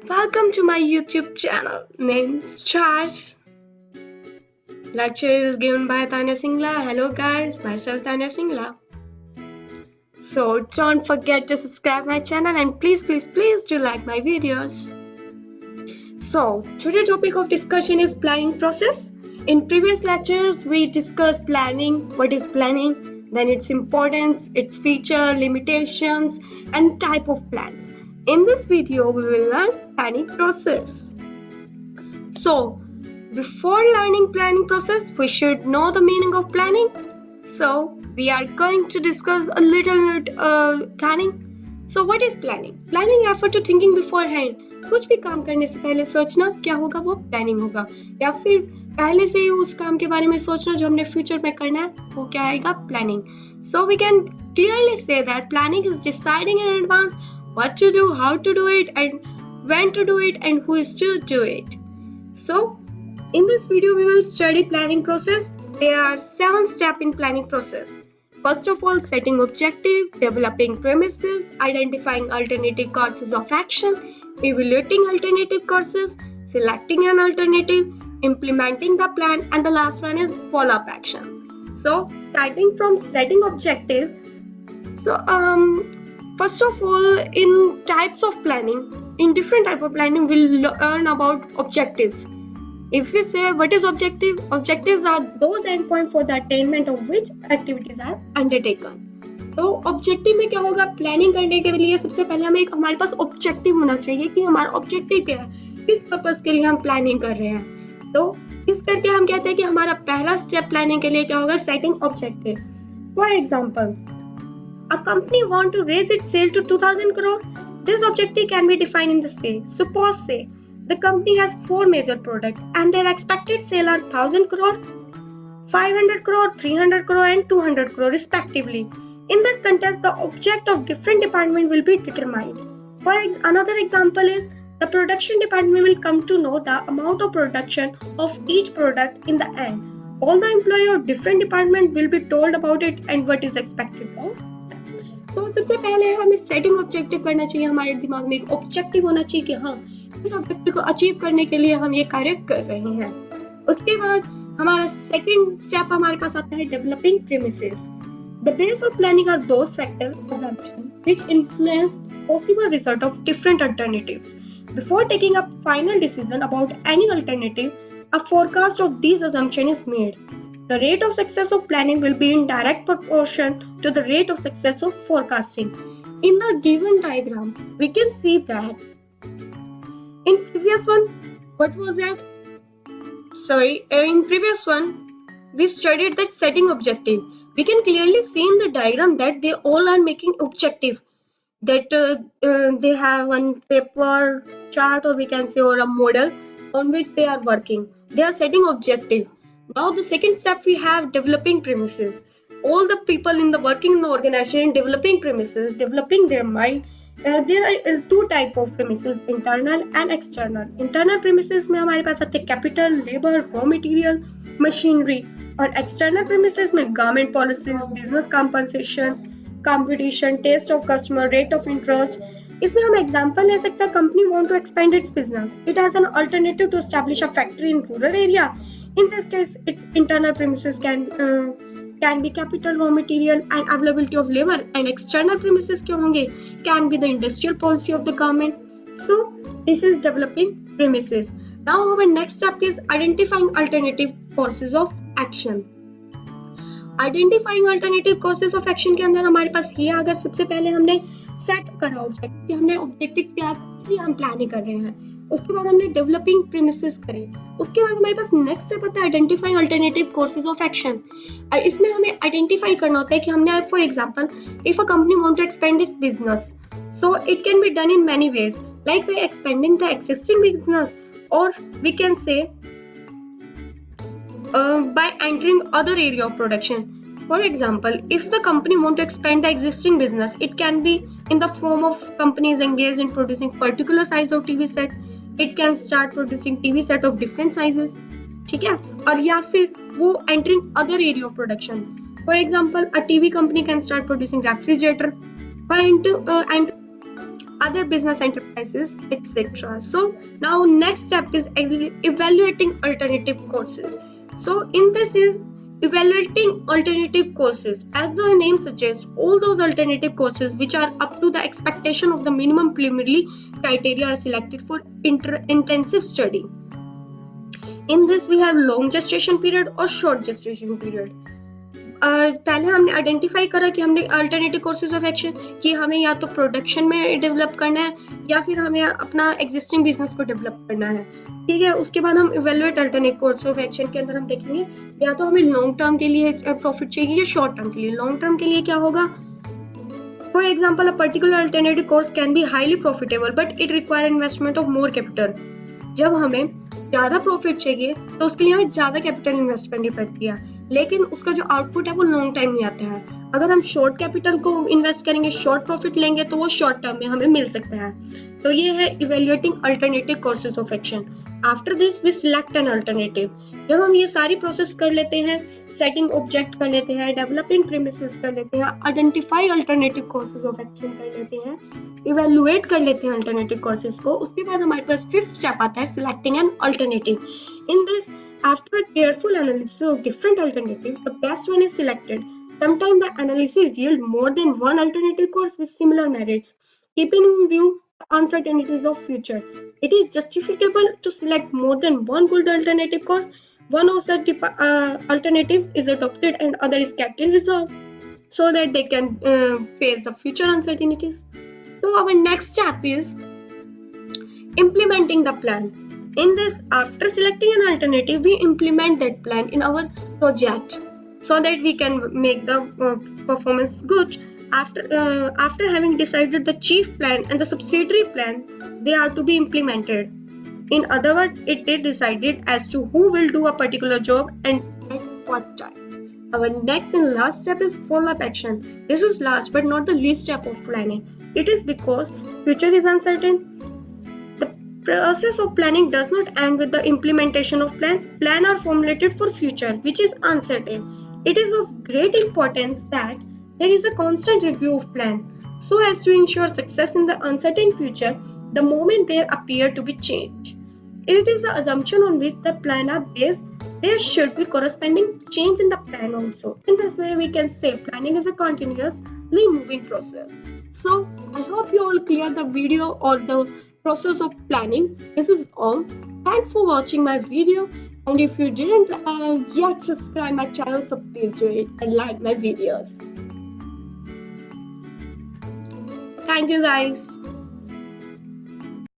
Welcome to my YouTube channel named Stars. Lecture is given by Tanya Singla. Hello guys, myself Tanya Singla. So don't forget to subscribe my channel and please do like my videos. So today's topic of discussion is planning process. In previous lectures we discussed planning, what is planning, then its importance, its feature, limitations and type of plans. In this video we will learn planning process. So before learning planning process, we should know the meaning of planning. So we are going to discuss a little bit planning. So what is planning? Planning refer to thinking beforehand. कुछ भी काम करने से पहले सोचना क्या होगा वो प्लानिंग होगा या फिर पहले से ही उस काम के बारे में सोचना जो हमने फ्यूचर में करना है वो क्या आएगा planning. So we can clearly say that planning is deciding in advance what to do, how to do it and when to do it and who is to do it. So in this video we will study planning process. There are 7 steps in planning process. First of all, setting objective, developing premises, identifying alternative courses of action, evaluating alternative courses, selecting an alternative, implementing the plan, and the last one is follow-up action. So starting from setting objective. So first of all, in types of planning, in different type of planning we'll learn about objectives. If we say what is objective, objectives are those endpoints for the attainment of which activities are undertaken. तो objective में क्या होगा, planning करने के लिए सबसे पहले हमें हमारे पास ऑब्जेक्टिव होना चाहिए कि हमारा ऑब्जेक्टिव क्या है, किस पर्पस के लिए हम प्लानिंग कर रहे हैं. तो इस करके हम कहते हैं कि हमारा पहला स्टेप प्लानिंग के लिए क्या होगा, setting objective. For example, a company want to raise its sale to 2000 crore. This objective can be defined in this way. Suppose say the company has 4 major products and their expected sale are 1000 crore, 500 crore, 300 crore and 200 crore respectively. In this context, the object of different department will be determined. For another example is the production department will come to know the amount of production of each product in the end. All the employee of different department will be told about it and what is expected of. तो सबसे पहले हमें setting objective करना चाहिए. हमारे दिमाग में एक ऑब्जेक्टिव होना चाहिए कि हाँ इस ऑब्जेक्टिव को अचीव करने के लिए हम ये कार्य कर रहे हैं. उसके बाद हमारा सेकंड स्टेप हमारे पास आता है developing premises. The base of planning are those factors assumptions which influence possible result of different alternatives. Before taking a final decision about any alternative, a forecast of these assumptions is made. The rate of success of planning will be in direct proportion to the rate of success of forecasting. In the given diagram, we can see that in previous one, what was that? In previous one, we studied that setting objective. We can clearly see in the diagram that they all are making objective. That they have one paper chart or we can say or a model on which they are working. They are setting objective. Now the second step we have developing premises. All the people in the working in the organization developing premises, developing their mind. There are 2 type of premises, internal and external. Internal premises में हमारे पास आते हैं capital, labor, raw material, machinery. और external premises में government policies, business compensation, competition, taste of customer, rate of interest. इसमें हम example ले सकते हैं. Company want to expand its business. It has an alternative to establish a factory in rural area. In this case, its internal premises can be capital, raw material and availability of labor, and external premises क्या होंगे, can be the industrial policy of the government. So this is developing premises. Now our next step is identifying alternative courses of action. Identifying alternative courses of action के अंदर हमारे पास ये आगे सबसे पहले हमने सेट करा ऑब्जेक्टिव कि हमने ऑब्जेक्टिव क्या हम प्लानिंग कर रहे हैं. उसके बाद हमने डेवलपिंग प्रीमिसेस करे. उसके बाद हमारे पास नेक्स्ट स्टेप आता है identifying alternative courses of action. और इसमें हमें आइडेंटिफाई करना होता है कि हमने for example if a company want to expand its business, so it can be done in many ways, like by expanding the existing business और we can say by entering other area of production. For example, if the company want to expand the existing business, it can be in the form of companies engaged in producing particular size of TV set. It can start producing TV set of different sizes. ठीक है, और या फिर वो entering other area of production. For example, a TV company can start producing refrigerator by other business enterprises, etc. So now next step is evaluating alternative courses. So in this is evaluating alternative courses. As the name suggests, all those alternative courses which are up to the expectation of the minimum preliminary criteria are selected for intensive study. In this we have long gestation period or short gestation period. पहले हमने identify करा कि हमने alternative courses of action कि हमें या तो production में डेवलप करना है या फिर हमें अपना एग्जिस्टिंग बिजनेस को डेवलप करना है, ठीक है। उसके बाद हम evaluate alternative course of action के अंदर हम देखेंगे या तो हमें लॉन्ग टर्म के लिए प्रॉफिट चाहिए या शॉर्ट टर्म के लिए। लॉन्ग टर्म के लिए क्या होगा, for example a particular alternative course can be highly profitable but it require investment of more capital. जब हमें ज्यादा प्रॉफिट चाहिए तो उसके लिए हमें ज्यादा कैपिटल इन्वेस्ट करनी पड़ती है, लेकिन उसका जो आउटपुट है वो लॉन्ग टाइम में आता है। अगर हम शॉर्ट कैपिटल को इन्वेस्ट करेंगे, शॉर्ट प्रॉफिट लेंगे तो वो शॉर्ट टर्म में हमें मिल सकता है। तो ये है evaluating alternative courses of action. After this we select an alternative. जब हम ये सारी प्रोसेस कर लेते हैं, सेटिंग ऑब्जेक्ट कर लेते हैं, डेवलपिंग प्रीमिसेस कर लेते हैं, identify alternative courses of action कर लेते हैं, इवेल्युएट कर लेते हैं अल्टरनेटिव कोर्सेज को, उसके बाद हमारे पास फिफ्थ स्टेप आता है selecting an alternative. In this after a careful analysis of different alternatives, the best one is selected. Sometimes the analysis yield more than one alternative course with similar merits. Keeping in view the uncertainties of future, it is justifiable to select more than one good alternative course. One of such alternatives is adopted and other is kept in reserve so that they can face the future uncertainties. So our next step is implementing the plan. In this, after selecting an alternative, we implement that plan in our project so that we can make the performance good. After having decided the chief plan and the subsidiary plan, they are to be implemented. In other words, it is decided as to who will do a particular job and at what time. Our next and last step is follow-up action. This is last but not the least step of planning. It is because future is uncertain. Process of planning does not end with the implementation of plan. Plans are formulated for future, which is uncertain. It is of great importance that there is a constant review of plan, so as to ensure success in the uncertain future the moment there appear to be change. It is the assumption on which the plan are based. There should be corresponding change in the plan also. In this way, we can say planning is a continuously moving process. So, I hope you all clear the video or the process of planning. This is all. Thanks for watching my video, and if you didn't yet subscribe my channel, so please do it and like my videos. Thank you guys.